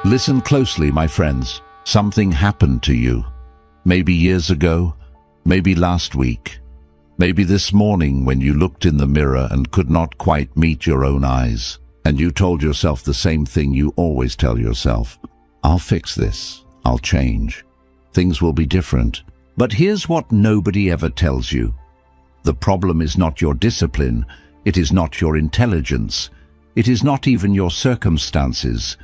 Listen closely, my friends. Something happened to you. Maybe years ago, maybe last week, maybe this morning when you looked in the mirror and could not quite meet your own eyes, and you told yourself the same thing you always tell yourself. I'll fix this. I'll change. Things will be different. But here's what nobody ever tells you. The problem is not your discipline. It is not your intelligence. It is not even your circumstances.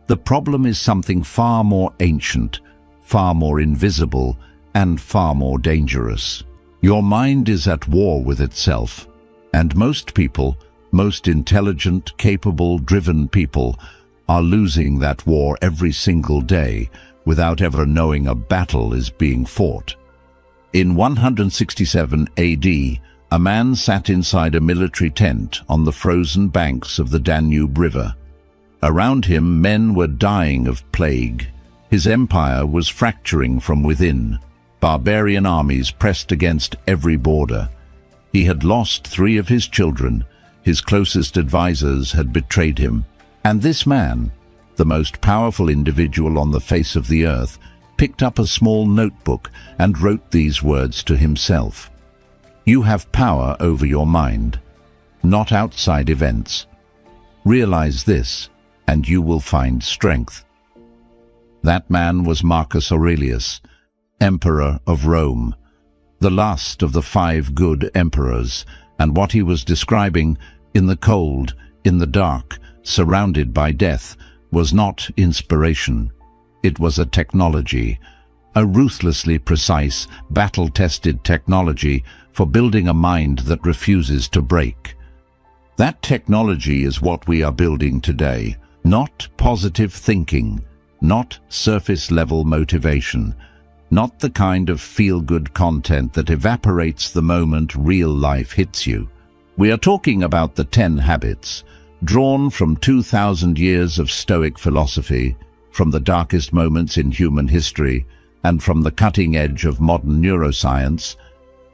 The problem is something far more ancient, far more invisible, and far more dangerous. Your mind is at war with itself, and most people, most intelligent, capable, driven people, are losing that war every single day without ever knowing a battle is being fought. In 167 AD, a man sat inside a military tent on the frozen banks of the Danube River. Around him, men were dying of plague. His empire was fracturing from within. Barbarian armies pressed against every border. He had lost 3 of his children. His closest advisors had betrayed him. And this man, the most powerful individual on the face of the earth, picked up a small notebook and wrote these words to himself. You have power over your mind, not outside events. Realize this, and you will find strength. That man was Marcus Aurelius, Emperor of Rome, the last of the 5 good emperors, and what he was describing, in the cold, in the dark, surrounded by death, was not inspiration. It was a technology, a ruthlessly precise, battle-tested technology for building a mind that refuses to break. That technology is what we are building today. Not positive thinking, not surface-level motivation, not the kind of feel-good content that evaporates the moment real life hits you. We are talking about the 10 habits, drawn from 2,000 years of Stoic philosophy, from the darkest moments in human history, and from the cutting edge of modern neuroscience,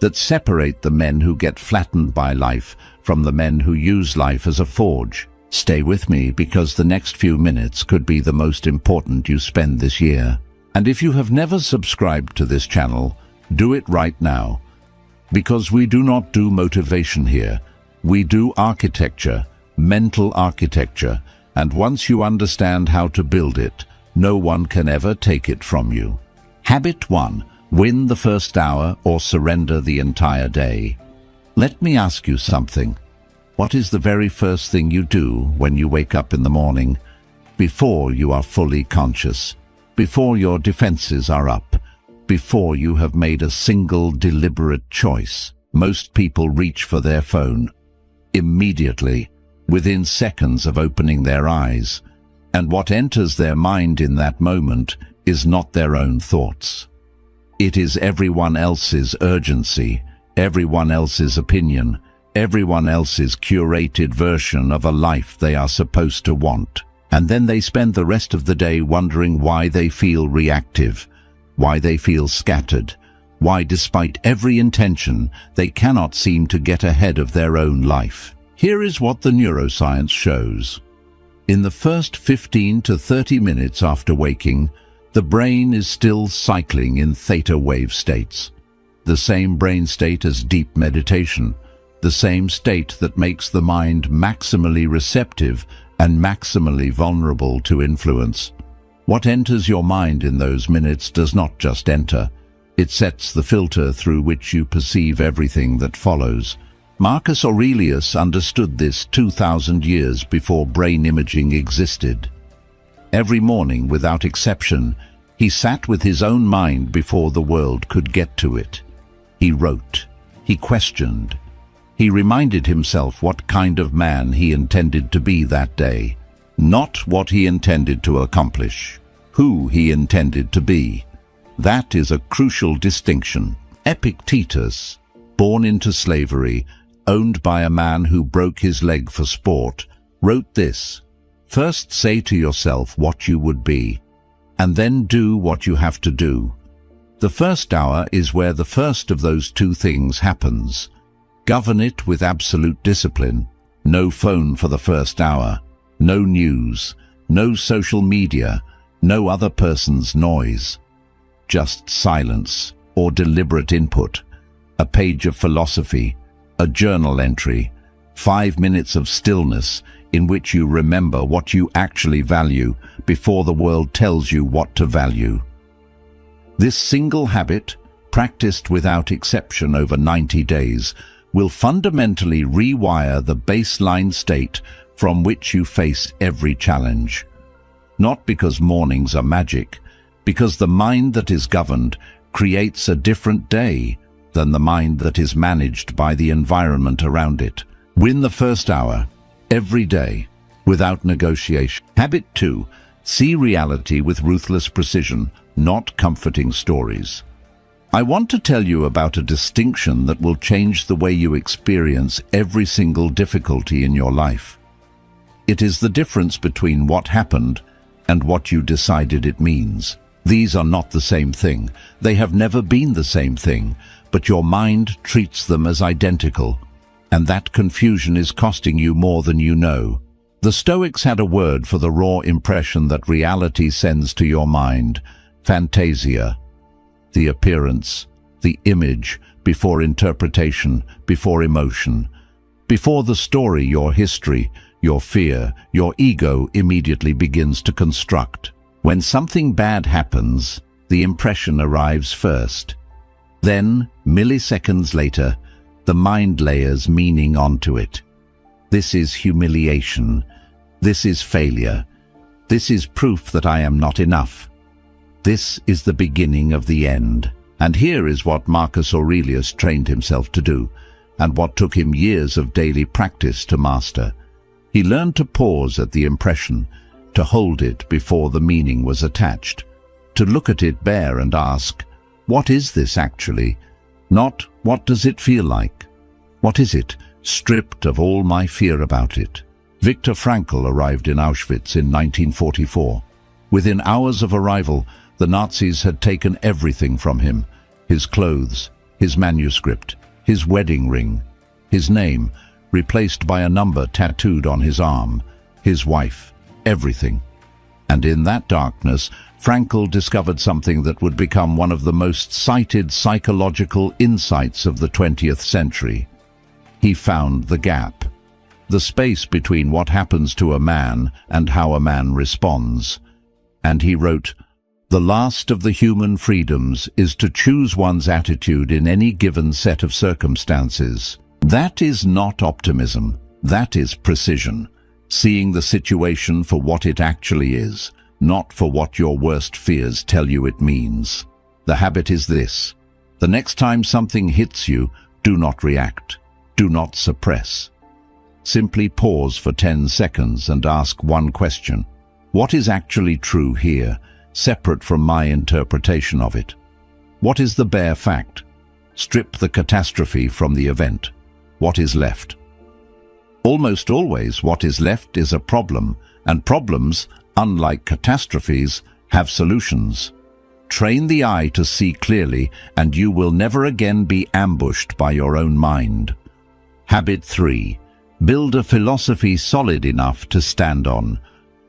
that separate the men who get flattened by life from the men who use life as a forge. Stay with me, because the next few minutes could be the most important you spend this year. And if you have never subscribed to this channel, do it right now. Because we do not do motivation here. We do architecture, mental architecture, and once you understand how to build it, no one can ever take it from you. Habit 1. Win the first hour or surrender the entire day. Let me ask you something. What is the very first thing you do when you wake up in the morning, before you are fully conscious, before your defenses are up, before you have made a single deliberate choice? Most people reach for their phone immediately, within seconds of opening their eyes, and what enters their mind in that moment is not their own thoughts. It is everyone else's urgency, everyone else's opinion, everyone else's curated version of a life they are supposed to want. And then they spend the rest of the day wondering why they feel reactive, why they feel scattered, why despite every intention they cannot seem to get ahead of their own life. Here is what the neuroscience shows. In the first 15 to 30 minutes after waking, the brain is still cycling in theta wave states, the same brain state as deep meditation, the same state that makes the mind maximally receptive and maximally vulnerable to influence. What enters your mind in those minutes does not just enter. It sets the filter through which you perceive everything that follows. Marcus Aurelius understood this 2,000 years before brain imaging existed. Every morning, without exception, he sat with his own mind before the world could get to it. He wrote. He questioned. He reminded himself what kind of man he intended to be that day, not what he intended to accomplish, who he intended to be. That is a crucial distinction. Epictetus, born into slavery, owned by a man who broke his leg for sport, wrote this: "First say to yourself what you would be, and then do what you have to do." The first hour is where the first of those two things happens. Govern it with absolute discipline. No phone for the first hour, no news, no social media, No other person's noise. Just silence or deliberate input. A page of philosophy, a journal entry, 5 minutes of stillness in which you remember what you actually value before the world tells you what to value. This single habit, practiced without exception over 90 days, will fundamentally rewire the baseline state from which you face every challenge. Not because mornings are magic, because the mind that is governed creates a different day than the mind that is managed by the environment around it. Win the first hour, every day, without negotiation. Habit 2. See reality with ruthless precision, not comforting stories. I want to tell you about a distinction that will change the way you experience every single difficulty in your life. It is the difference between what happened and what you decided it means. These are not the same thing. They have never been the same thing, but your mind treats them as identical, and that confusion is costing you more than you know. The Stoics had a word for the raw impression that reality sends to your mind: fantasia. The appearance, the image, before interpretation, before emotion. Before the story, your history, your fear, your ego immediately begins to construct. When something bad happens, the impression arrives first. Then, milliseconds later, the mind layers meaning onto it. This is humiliation. This is failure. This is proof that I am not enough. This is the beginning of the end. And here is what Marcus Aurelius trained himself to do, and what took him years of daily practice to master. He learned to pause at the impression, to hold it before the meaning was attached, to look at it bare and ask, what is this actually? Not, what does it feel like? What is it, stripped of all my fear about it? Viktor Frankl arrived in Auschwitz in 1944. Within hours of arrival, the Nazis had taken everything from him: his clothes, his manuscript, his wedding ring, his name, replaced by a number tattooed on his arm, his wife, everything. And in that darkness, Frankl discovered something that would become one of the most cited psychological insights of the 20th century. He found the gap, the space between what happens to a man and how a man responds. And he wrote, "The last of the human freedoms is to choose one's attitude in any given set of circumstances." That is not optimism, that is precision, seeing the situation for what it actually is, not for what your worst fears tell you it means. The habit is this: the next time something hits you, do not react, do not suppress. Simply pause for 10 seconds and ask one question: what is actually true here, separate from my interpretation of it? What is the bare fact? Strip the catastrophe from the event. What is left? Almost always what is left is a problem, and problems, unlike catastrophes, have solutions. Train the eye to see clearly, and you will never again be ambushed by your own mind. Habit 3. Build a philosophy solid enough to stand on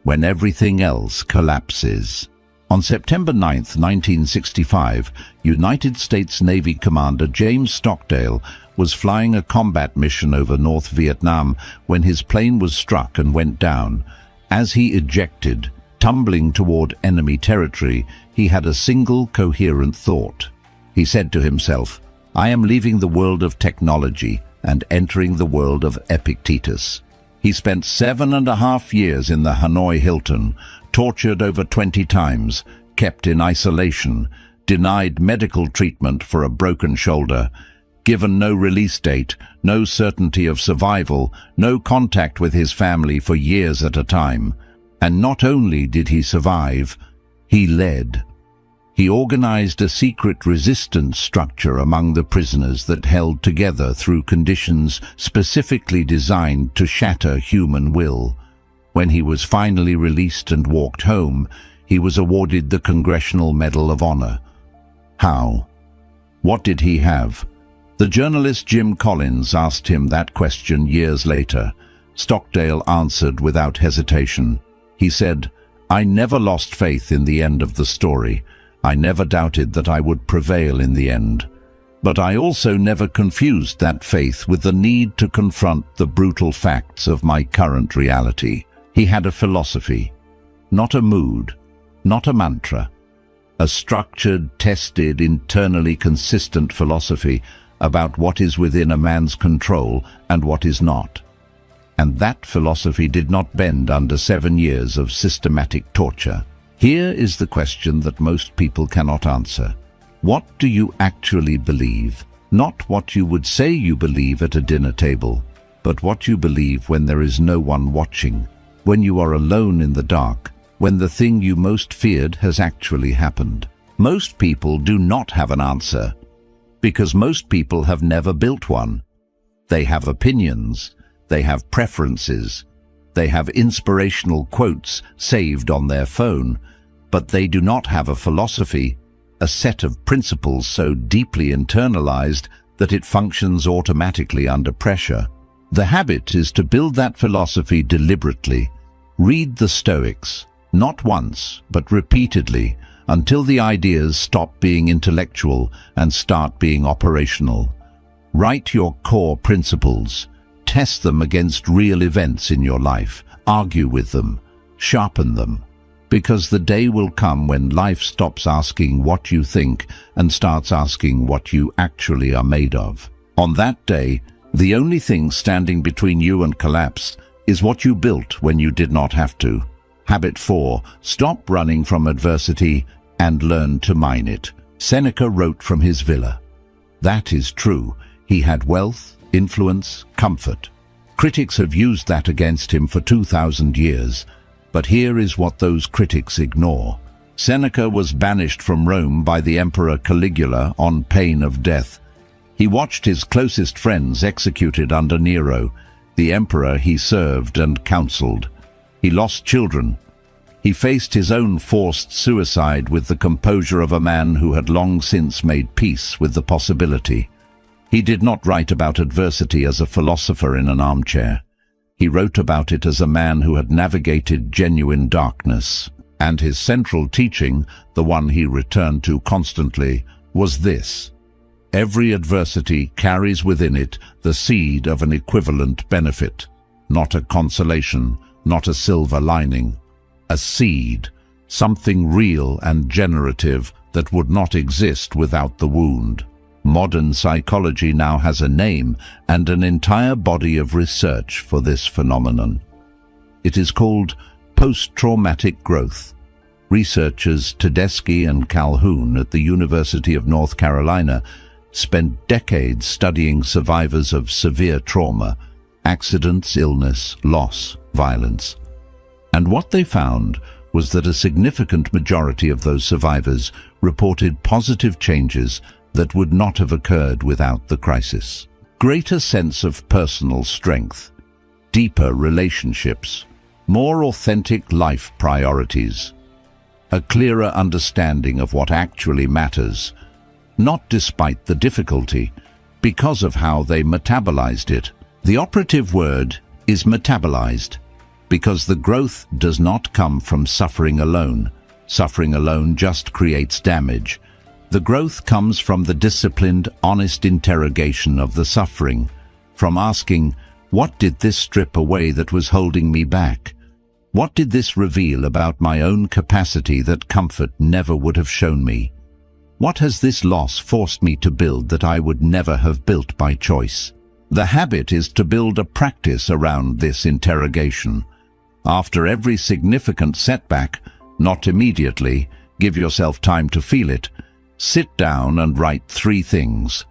when everything else collapses. On September 9, 1965, United States Navy Commander James Stockdale was flying a combat mission over North Vietnam when his plane was struck and went down. As he ejected, tumbling toward enemy territory, he had a single coherent thought. He said to himself, "I am leaving the world of technology and entering the world of Epictetus." He spent 7.5 years in the Hanoi Hilton, tortured over 20 times, kept in isolation, denied medical treatment for a broken shoulder, given no release date, no certainty of survival, no contact with his family for years at a time. And not only did he survive, he led. He organized a secret resistance structure among the prisoners that held together through conditions specifically designed to shatter human will. When he was finally released and walked home, he was awarded the Congressional Medal of Honor. How? What did he have? The journalist Jim Collins asked him that question years later. Stockdale answered without hesitation. He said, I never lost faith in the end of the story. I never doubted that I would prevail in the end. But I also never confused that faith with the need to confront the brutal facts of my current reality. He had a philosophy, not a mood, not a mantra. A structured, tested, internally consistent philosophy about what is within a man's control and what is not. And that philosophy did not bend under 7 years of systematic torture. Here is the question that most people cannot answer. What do you actually believe? Not what you would say you believe at a dinner table, but what you believe when there is no one watching, when you are alone in the dark, when the thing you most feared has actually happened. Most people do not have an answer, because most people have never built one. They have opinions, they have preferences, they have inspirational quotes saved on their phone, but they do not have a philosophy, a set of principles so deeply internalized that it functions automatically under pressure. The habit is to build that philosophy deliberately. Read the Stoics, not once, but repeatedly, until the ideas stop being intellectual and start being operational. Write your core principles. Test them against real events in your life. Argue with them. Sharpen them. Because the day will come when life stops asking what you think and starts asking what you actually are made of. On that day, the only thing standing between you and collapse is what you built when you did not have to. Habit 4. Stop running from adversity and learn to mine it. Seneca wrote from his villa. That is true. He had wealth, influence, comfort. Critics have used that against him for 2,000 years. But here is what those critics ignore. Seneca was banished from Rome by the Emperor Caligula on pain of death. He watched his closest friends executed under Nero, the emperor he served and counseled. He lost children. He faced his own forced suicide with the composure of a man who had long since made peace with the possibility. He did not write about adversity as a philosopher in an armchair. He wrote about it as a man who had navigated genuine darkness. And his central teaching, the one he returned to constantly, was this: every adversity carries within it the seed of an equivalent benefit, not a consolation, not a silver lining. A seed, something real and generative that would not exist without the wound. Modern psychology now has a name and an entire body of research for this phenomenon. It is called post-traumatic growth. Researchers Tedeschi and Calhoun at the University of North Carolina spent decades studying survivors of severe trauma, accidents, illness, loss, violence. And what they found was that a significant majority of those survivors reported positive changes that would not have occurred without the crisis. Greater sense of personal strength, deeper relationships, more authentic life priorities, a clearer understanding of what actually matters, not despite the difficulty, because of how they metabolized it. The operative word is metabolized, because the growth does not come from suffering alone. Suffering alone just creates damage. The growth comes from the disciplined, honest interrogation of the suffering, from asking, what did this strip away that was holding me back? What did this reveal about my own capacity that comfort never would have shown me? What has this loss forced me to build that I would never have built by choice? The habit is to build a practice around this interrogation. After every significant setback, not immediately, give yourself time to feel it. Sit down and write 3 things: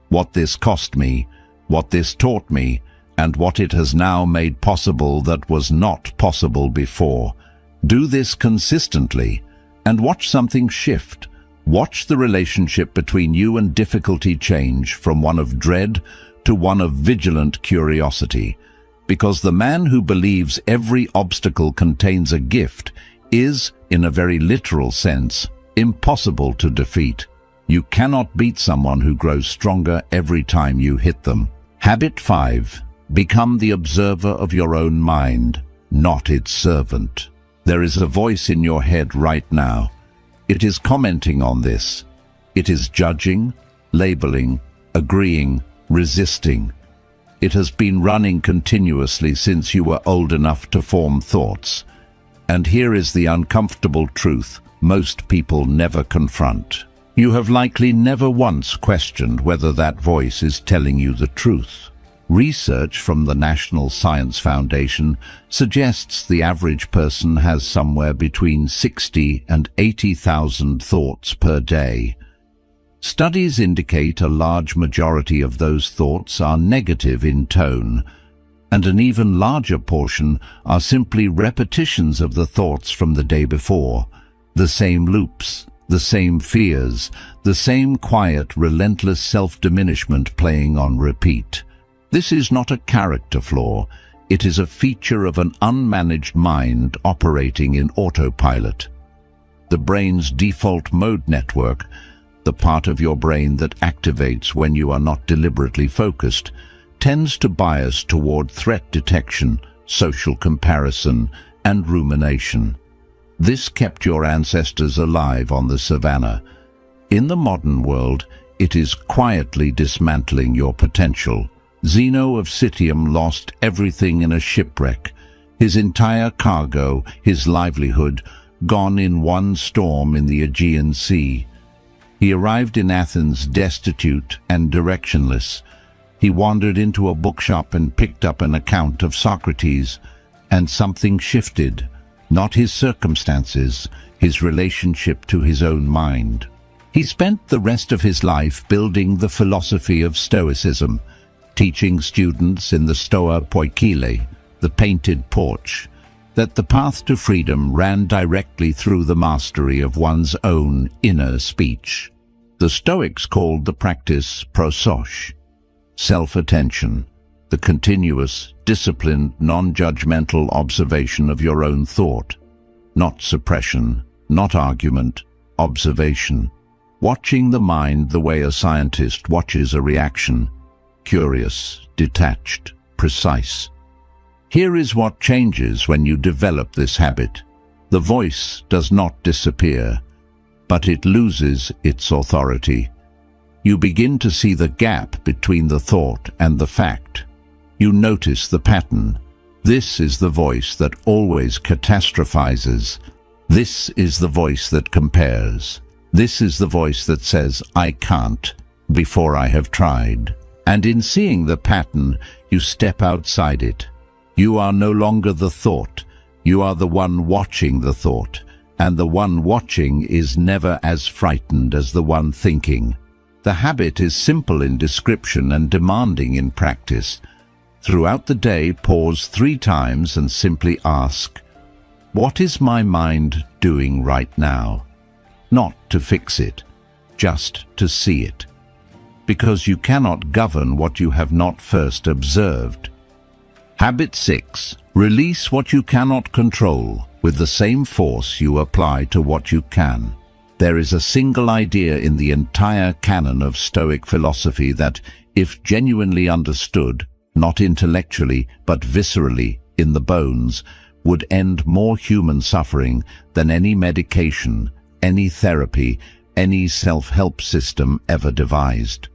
what this cost me, what this taught me, and what it has now made possible that was not possible before. Do this consistently and watch something shift. Watch the relationship between you and difficulty change from one of dread to one of vigilant curiosity. Because the man who believes every obstacle contains a gift is, in a very literal sense, impossible to defeat. You cannot beat someone who grows stronger every time you hit them. Habit 5. Become the observer of your own mind, not its servant. There is a voice in your head right now. It is commenting on this. It is judging, labeling, agreeing, resisting. It has been running continuously since you were old enough to form thoughts. And here is the uncomfortable truth most people never confront. You have likely never once questioned whether that voice is telling you the truth. Research from the National Science Foundation suggests the average person has somewhere between 60 and 80,000 thoughts per day. Studies indicate a large majority of those thoughts are negative in tone, and an even larger portion are simply repetitions of the thoughts from the day before, the same loops, the same fears, the same quiet, relentless self-diminishment playing on repeat. This is not a character flaw, it is a feature of an unmanaged mind operating in autopilot. The brain's default mode network, the part of your brain that activates when you are not deliberately focused, tends to bias toward threat detection, social comparison, and rumination. This kept your ancestors alive on the savannah. In the modern world, it is quietly dismantling your potential. Zeno of Citium lost everything in a shipwreck, his entire cargo, his livelihood, gone in one storm in the Aegean Sea. He arrived in Athens destitute and directionless. He wandered into a bookshop and picked up an account of Socrates, and something shifted, not his circumstances, his relationship to his own mind. He spent the rest of his life building the philosophy of Stoicism, teaching students in the Stoa Poikile, the painted porch, that the path to freedom ran directly through the mastery of one's own inner speech. The Stoics called the practice prosos, self-attention, the continuous, disciplined, non-judgmental observation of your own thought. Not suppression, not argument, observation. Watching the mind the way a scientist watches a reaction. Curious, detached, precise. Here is what changes when you develop this habit. The voice does not disappear, but it loses its authority. You begin to see the gap between the thought and the fact. You notice the pattern. This is the voice that always catastrophizes. This is the voice that compares. This is the voice that says, "I can't," before I have tried. And in seeing the pattern, you step outside it. You are no longer the thought. You are the one watching the thought, and the one watching is never as frightened as the one thinking. The habit is simple in description and demanding in practice. Throughout the day, pause 3 times and simply ask, what is my mind doing right now? Not to fix it, just to see it. Because you cannot govern what you have not first observed. Habit 6. Release what you cannot control with the same force you apply to what you can. There is a single idea in the entire canon of Stoic philosophy that, if genuinely understood, not intellectually but viscerally in the bones, would end more human suffering than any medication, any therapy, any self-help system ever devised.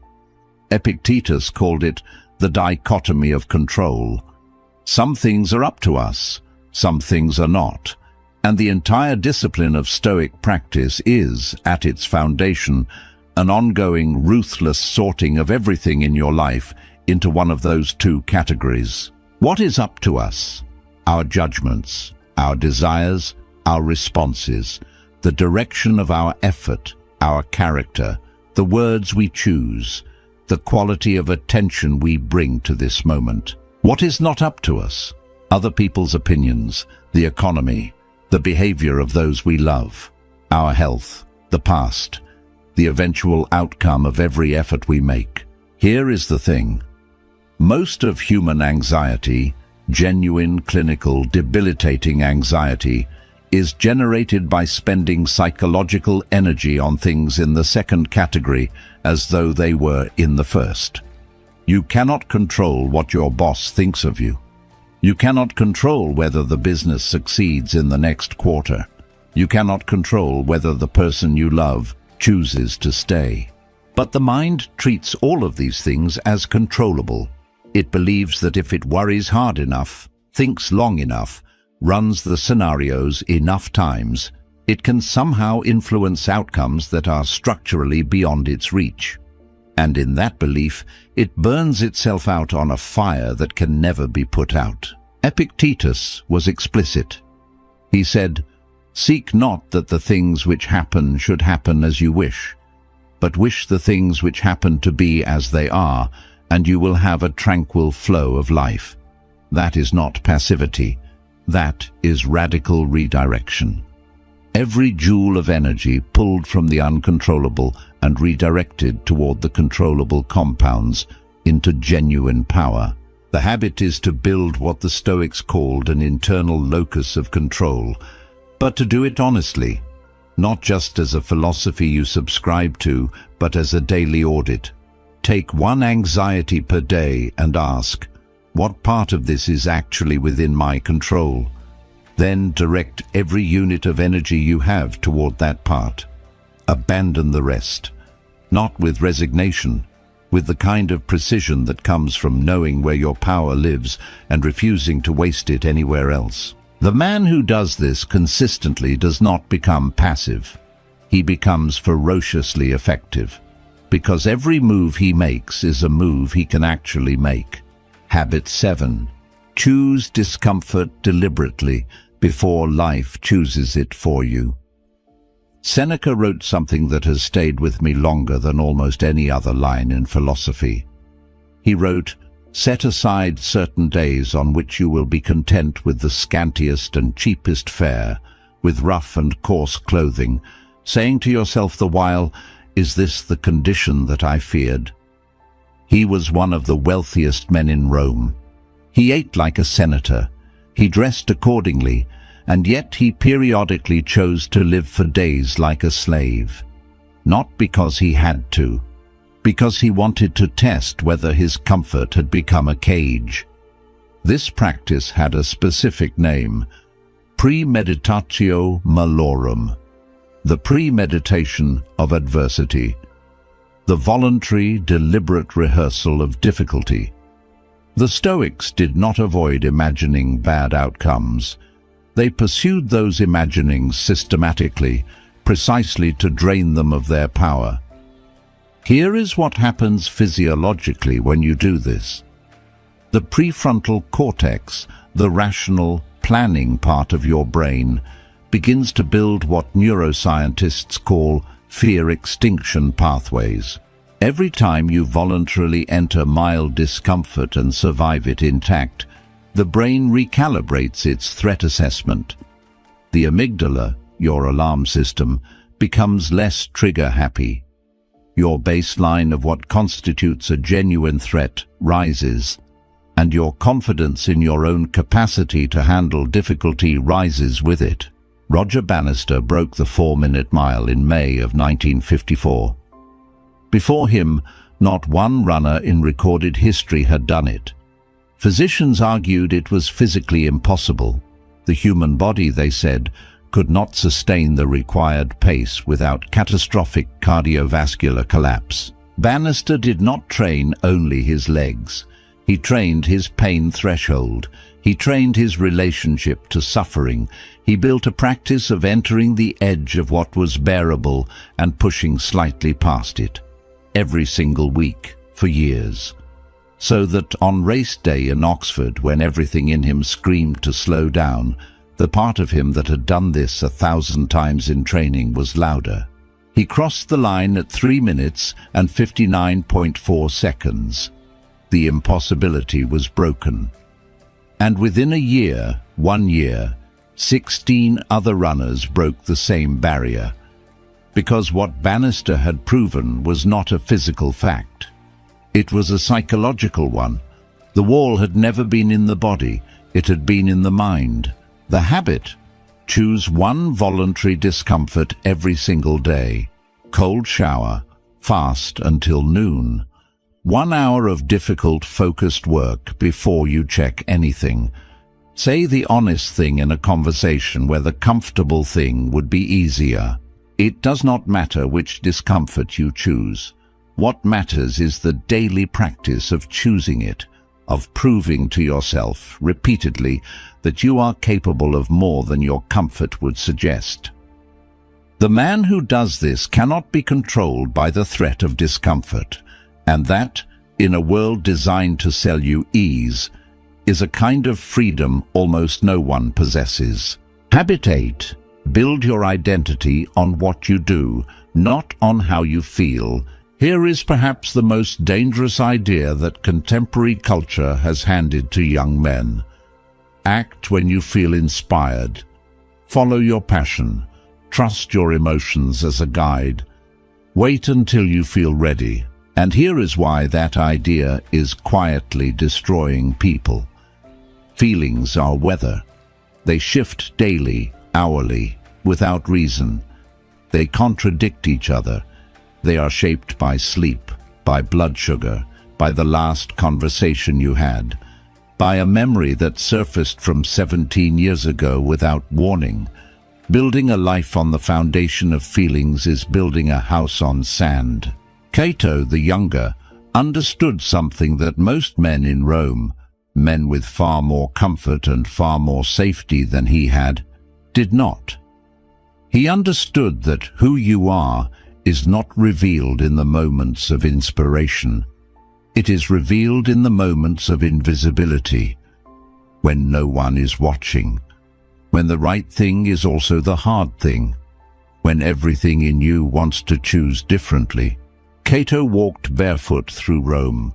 Epictetus called it the dichotomy of control. Some things are up to us, some things are not, and the entire discipline of Stoic practice is, at its foundation, an ongoing, ruthless sorting of everything in your life into one of those 2 categories. What is up to us? Our judgments, our desires, our responses, the direction of our effort, our character, the words we choose, the quality of attention we bring to this moment. What is not up to us? Other people's opinions, the economy, the behavior of those we love, our health, the past, the eventual outcome of every effort we make. Here is the thing. Most of human anxiety, genuine, clinical, debilitating anxiety, is generated by spending psychological energy on things in the second category as though they were in the first. You cannot control what your boss thinks of you. You cannot control whether the business succeeds in the next quarter. You cannot control whether the person you love chooses to stay. But the mind treats all of these things as controllable. It believes that if it worries hard enough, thinks long enough, runs the scenarios enough times, it can somehow influence outcomes that are structurally beyond its reach. And in that belief, it burns itself out on a fire that can never be put out. Epictetus was explicit. He said, "Seek not that the things which happen should happen as you wish, but wish the things which happen to be as they are, and you will have a tranquil flow of life." That is not passivity. That is radical redirection. Every joule of energy pulled from the uncontrollable and redirected toward the controllable compounds into genuine power. The habit is to build what the Stoics called an internal locus of control, but to do it honestly, not just as a philosophy you subscribe to, but as a daily audit. Take one anxiety per day and ask, what part of this is actually within my control? Then direct every unit of energy you have toward that part. Abandon the rest, not with resignation, with the kind of precision that comes from knowing where your power lives and refusing to waste it anywhere else. The man who does this consistently does not become passive. He becomes ferociously effective, because every move he makes is a move he can actually make. Habit 7. Choose discomfort deliberately before life chooses it for you. Seneca wrote something that has stayed with me longer than almost any other line in philosophy. He wrote, "Set aside certain days on which you will be content with the scantiest and cheapest fare, with rough and coarse clothing, saying to yourself the while, 'Is this the condition that I feared?'" He was one of the wealthiest men in Rome. He ate like a senator. He dressed accordingly, and yet he periodically chose to live for days like a slave. Not because he had to, because he wanted to test whether his comfort had become a cage. This practice had a specific name, premeditatio malorum, the premeditation of adversity, the voluntary, deliberate rehearsal of difficulty. The Stoics did not avoid imagining bad outcomes. They pursued those imaginings systematically, precisely to drain them of their power. Here is what happens physiologically when you do this. The prefrontal cortex, the rational, planning part of your brain, begins to build what neuroscientists call fear extinction pathways. Every time you voluntarily enter mild discomfort and survive it intact, the brain recalibrates its threat assessment. The amygdala, your alarm system, becomes less trigger-happy. Your baseline of what constitutes a genuine threat rises, and your confidence in your own capacity to handle difficulty rises with it. Roger Bannister broke the 4-minute mile in May of 1954. Before him, not one runner in recorded history had done it. Physicians argued it was physically impossible. The human body, they said, could not sustain the required pace without catastrophic cardiovascular collapse. Bannister did not train only his legs. He trained his pain threshold. He trained his relationship to suffering. He built a practice of entering the edge of what was bearable and pushing slightly past it, every single week, for years. So that on race day in Oxford, when everything in him screamed to slow down, the part of him that had done this 1,000 times in training was louder. He crossed the line at 3 minutes and 59.4 seconds. The impossibility was broken. And within a year, 1 year, 16 other runners broke the same barrier, because what Bannister had proven was not a physical fact. It was a psychological one. The wall had never been in the body, it had been in the mind. The habit: choose one voluntary discomfort every single day. Cold shower, fast until noon. 1 hour of difficult, focused work before you check anything. Say the honest thing in a conversation where the comfortable thing would be easier. It does not matter which discomfort you choose. What matters is the daily practice of choosing it, of proving to yourself repeatedly that you are capable of more than your comfort would suggest. The man who does this cannot be controlled by the threat of discomfort, and that, in a world designed to sell you ease, is a kind of freedom almost no one possesses. Habit 8. Build your identity on what you do, not on how you feel. Here is perhaps the most dangerous idea that contemporary culture has handed to young men. Act when you feel inspired. Follow your passion. Trust your emotions as a guide. Wait until you feel ready. And here is why that idea is quietly destroying people. Feelings are weather. They shift daily, hourly, without reason. They contradict each other. They are shaped by sleep, by blood sugar, by the last conversation you had, by a memory that surfaced from 17 years ago without warning. Building a life on the foundation of feelings is building a house on sand. Cato the Younger understood something that most men in Rome, men with far more comfort and far more safety than he had, did not. He understood that who you are is not revealed in the moments of inspiration. It is revealed in the moments of invisibility, when no one is watching, when the right thing is also the hard thing, when everything in you wants to choose differently. Cato walked barefoot through Rome,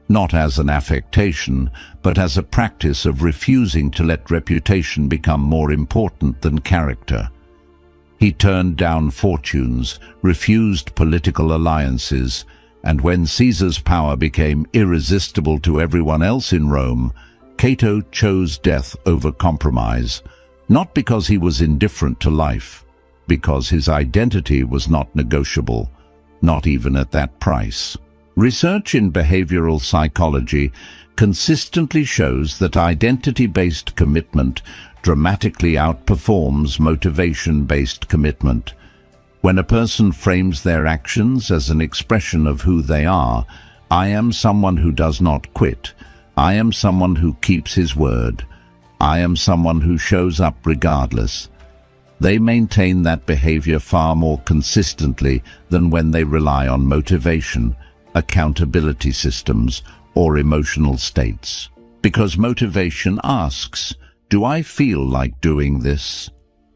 not as an affectation, but as a practice of refusing to let reputation become more important than character. He turned down fortunes, refused political alliances, and when Caesar's power became irresistible to everyone else in Rome, Cato chose death over compromise, not because he was indifferent to life, because his identity was not negotiable, not even at that price. Research in behavioral psychology consistently shows that identity-based commitment dramatically outperforms motivation-based commitment. When a person frames their actions as an expression of who they are, I am someone who does not quit, I am someone who keeps his word, I am someone who shows up regardless, they maintain that behavior far more consistently than when they rely on motivation, accountability systems, or emotional states. Because motivation asks, do I feel like doing this?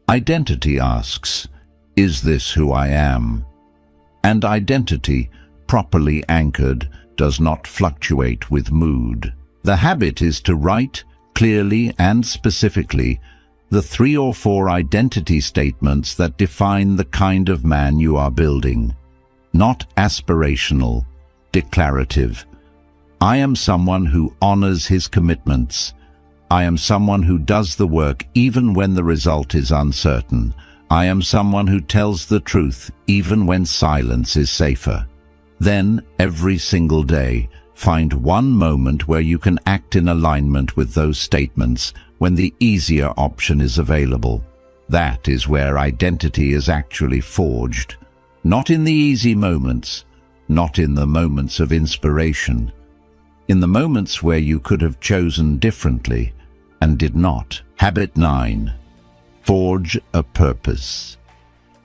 Identity asks, is this who I am? And identity, properly anchored, does not fluctuate with mood. The habit is to write, clearly and specifically, the 3 or 4 identity statements that define the kind of man you are building. Not aspirational, declarative. I am someone who honors his commitments. I am someone who does the work even when the result is uncertain. I am someone who tells the truth even when silence is safer. Then, every single day, find one moment where you can act in alignment with those statements when the easier option is available. That is where identity is actually forged. Not in the easy moments, not in the moments of inspiration. In the moments where you could have chosen differently and did not. Habit 9. Forge a purpose.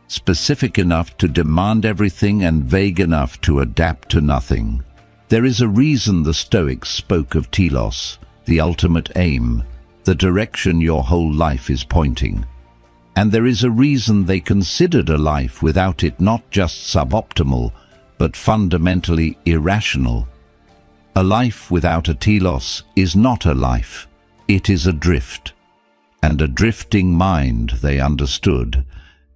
Specific enough to demand everything and vague enough to adapt to nothing. There is a reason the Stoics spoke of telos, the ultimate aim, the direction your whole life is pointing. And there is a reason they considered a life without it not just suboptimal, but fundamentally irrational. A life without a telos is not a life, it is a drift. And a drifting mind, they understood,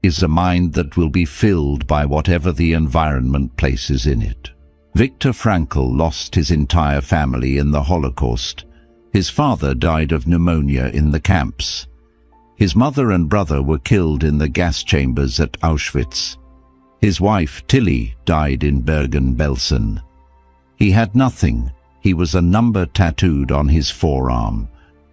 is a mind that will be filled by whatever the environment places in it. Viktor Frankl lost his entire family in the Holocaust. His father died of pneumonia in the camps. His mother and brother were killed in the gas chambers at Auschwitz. His wife, Tilly, died in Bergen-Belsen. He had nothing. He was a number tattooed on his forearm,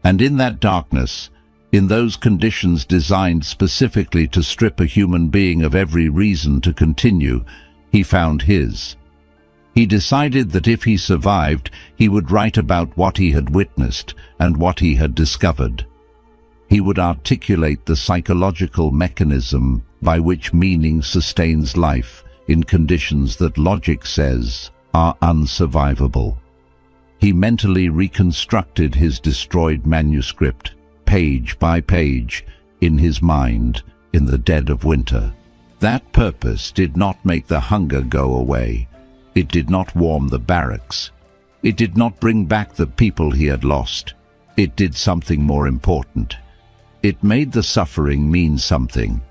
And in that darkness, in those conditions designed specifically to strip a human being of every reason to continue, he found his. He decided that if he survived, he would write about what he had witnessed and what he had discovered. He would articulate the psychological mechanism by which meaning sustains life in conditions that logic says are unsurvivable. He mentally reconstructed his destroyed manuscript, page by page, in his mind in the dead of winter. That purpose did not make the hunger go away. It did not warm the barracks. It did not bring back the people he had lost. It did something more important. It made the suffering mean something.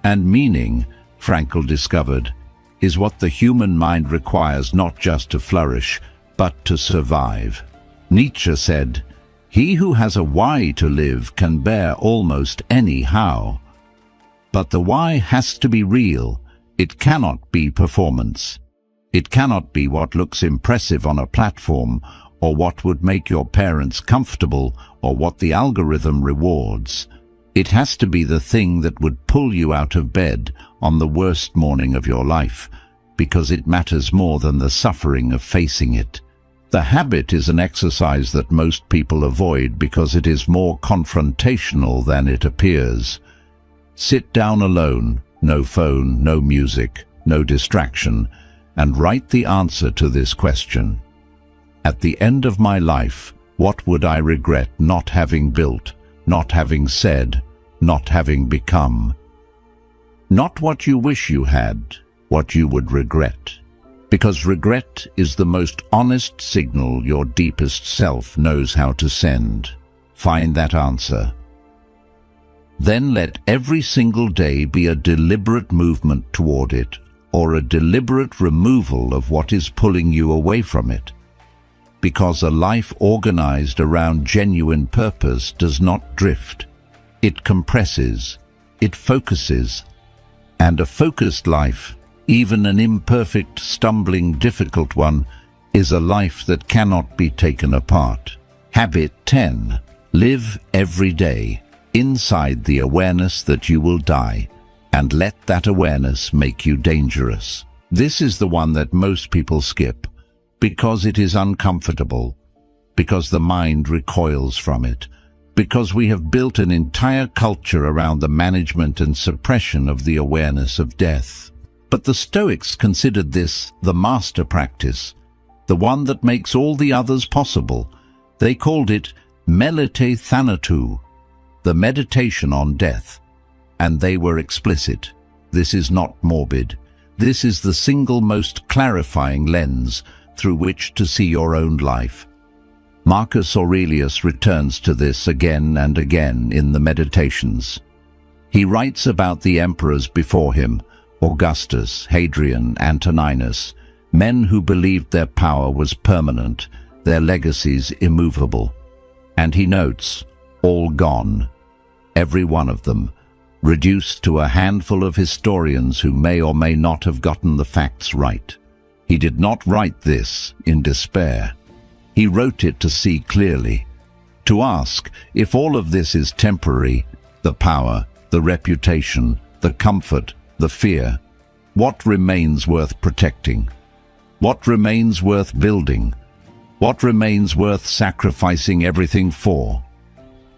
And meaning, Frankl discovered, is what the human mind requires not just to flourish, but to survive. Nietzsche said, "He who has a why to live can bear almost any how." But the why has to be real. It cannot be performance. It cannot be what looks impressive on a platform, or what would make your parents comfortable, or what the algorithm rewards. It has to be the thing that would pull you out of bed on the worst morning of your life, because it matters more than the suffering of facing it. The habit is an exercise that most people avoid because it is more confrontational than it appears. Sit down alone, no phone, no music, no distraction, and write the answer to this question. At the end of my life, what would I regret not having built, not having said, not having become? Not what you wish you had, what you would regret. Because regret is the most honest signal your deepest self knows how to send. Find that answer. Then let every single day be a deliberate movement toward it, or a deliberate removal of what is pulling you away from it. Because a life organized around genuine purpose does not drift. It compresses, it focuses, and a focused life, even an imperfect, stumbling, difficult one, is a life that cannot be taken apart. Habit 10. Live every day inside the awareness that you will die, and let that awareness make you dangerous. This is the one that most people skip, because it is uncomfortable, because the mind recoils from it, because we have built an entire culture around the management and suppression of the awareness of death. But the Stoics considered this the master practice, the one that makes all the others possible. They called it melite thanatou, the meditation on death. And they were explicit. This is not morbid. This is the single most clarifying lens through which to see your own life. Marcus Aurelius returns to this again and again in the Meditations. He writes about the emperors before him, Augustus, Hadrian, Antoninus, men who believed their power was permanent, their legacies immovable. And he notes, all gone, every one of them, reduced to a handful of historians who may or may not have gotten the facts right. He did not write this in despair. He wrote it to see clearly, to ask if all of this is temporary, the power, the reputation, the comfort, the fear, what remains worth protecting? What remains worth building? What remains worth sacrificing everything for?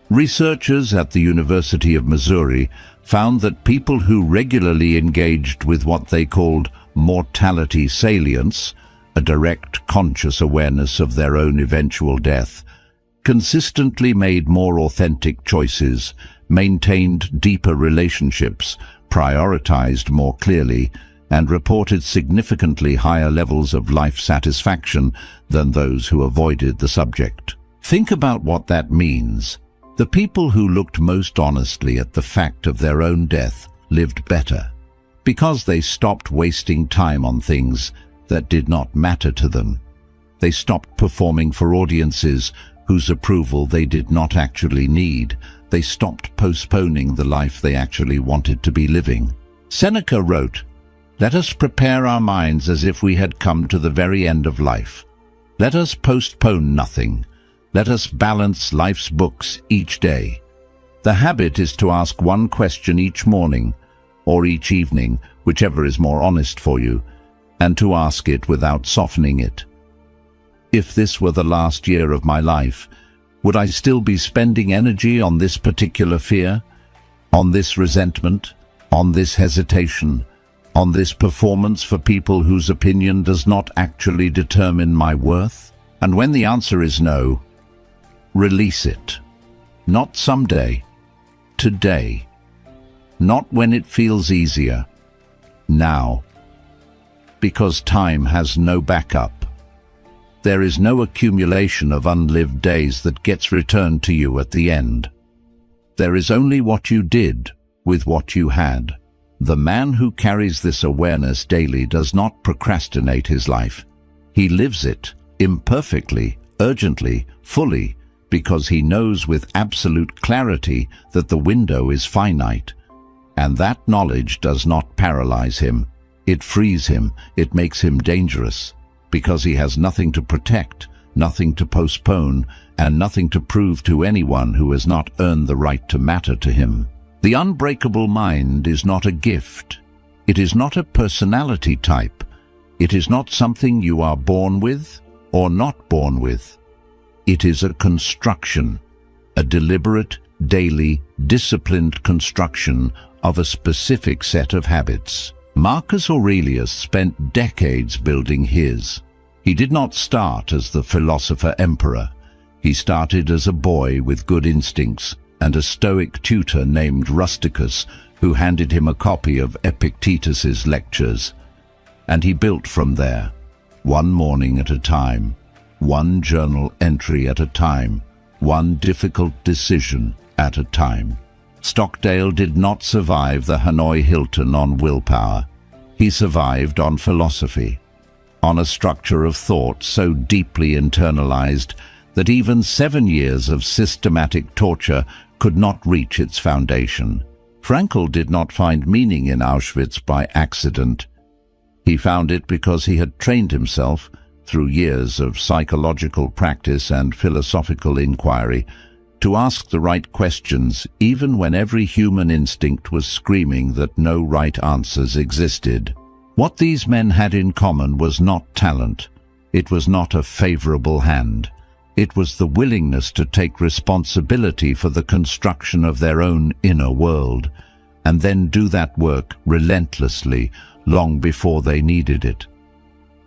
Researchers at the University of Missouri found that people who regularly engaged with what they called mortality salience, a direct conscious awareness of their own eventual death, consistently made more authentic choices, maintained deeper relationships, prioritized more clearly, and reported significantly higher levels of life satisfaction than those who avoided the subject. Think about what that means. The people who looked most honestly at the fact of their own death lived better, because they stopped wasting time on things that did not matter to them. They stopped performing for audiences whose approval they did not actually need. They stopped postponing the life they actually wanted to be living. Seneca wrote, "Let us prepare our minds as if we had come to the very end of life. Let us postpone nothing. Let us balance life's books each day. The habit is to ask one question each morning or each evening, whichever is more honest for you, and to ask it without softening it. If this were the last year of my life, would I still be spending energy on this particular fear, on this resentment, on this hesitation, on this performance for people whose opinion does not actually determine my worth? And when the answer is no, release it. Not someday, today. Not when it feels easier, now. Because time has no backup. There is no accumulation of unlived days that gets returned to you at the end. There is only what you did with what you had. The man who carries this awareness daily does not procrastinate his life. He lives it, imperfectly, urgently, fully, because he knows with absolute clarity that the window is finite. And that knowledge does not paralyze him. It frees him, it makes him dangerous, because he has nothing to protect, nothing to postpone, and nothing to prove to anyone who has not earned the right to matter to him. The unbreakable mind is not a gift. It is not a personality type. It is not something you are born with or not born with. It is a construction, a deliberate, daily, disciplined construction of a specific set of habits. Marcus Aurelius spent decades building his. He did not start as the philosopher-emperor. He started as a boy with good instincts and a Stoic tutor named Rusticus who handed him a copy of Epictetus's lectures. And he built from there, one morning at a time, one journal entry at a time, one difficult decision at a time. Stockdale did not survive the Hanoi Hilton on willpower. He survived on philosophy, on a structure of thought so deeply internalized that even 7 years of systematic torture could not reach its foundation. Frankl did not find meaning in Auschwitz by accident. He found it because he had trained himself, through years of psychological practice and philosophical inquiry, to ask the right questions even when every human instinct was screaming that no right answers existed. What these men had in common was not talent. It was not a favorable hand. It was the willingness to take responsibility for the construction of their own inner world, and then do that work relentlessly long before they needed it.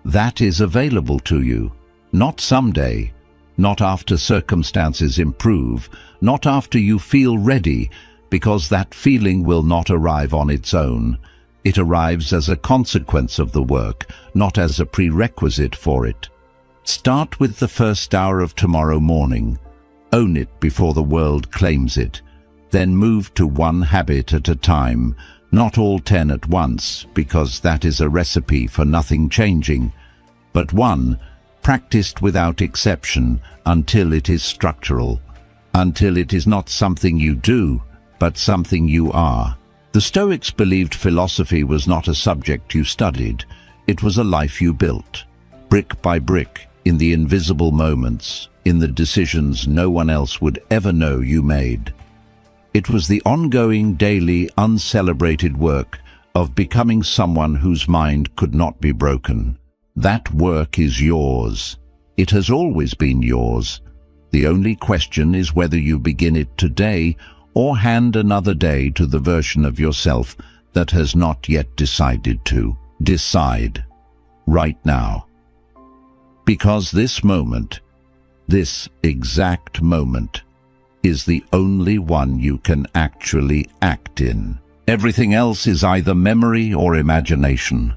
That is available to you, not someday, not after circumstances improve, not after you feel ready, because that feeling will not arrive on its own. It arrives as a consequence of the work, not as a prerequisite for it. Start with the first hour of tomorrow morning. Own it before the world claims it. Then move to one habit at a time, not all 10 at once, because that is a recipe for nothing changing, but one practiced without exception until it is structural, until it is not something you do, but something you are. The Stoics believed philosophy was not a subject you studied, it was a life you built, brick by brick, in the invisible moments, in the decisions no one else would ever know you made. It was the ongoing, daily, uncelebrated work of becoming someone whose mind could not be broken. That work is yours. It has always been yours. The only question is whether you begin it today or hand another day to the version of yourself that has not yet decided to. Decide. Right now. Because this moment, this exact moment, is the only one you can actually act in. Everything else is either memory or imagination.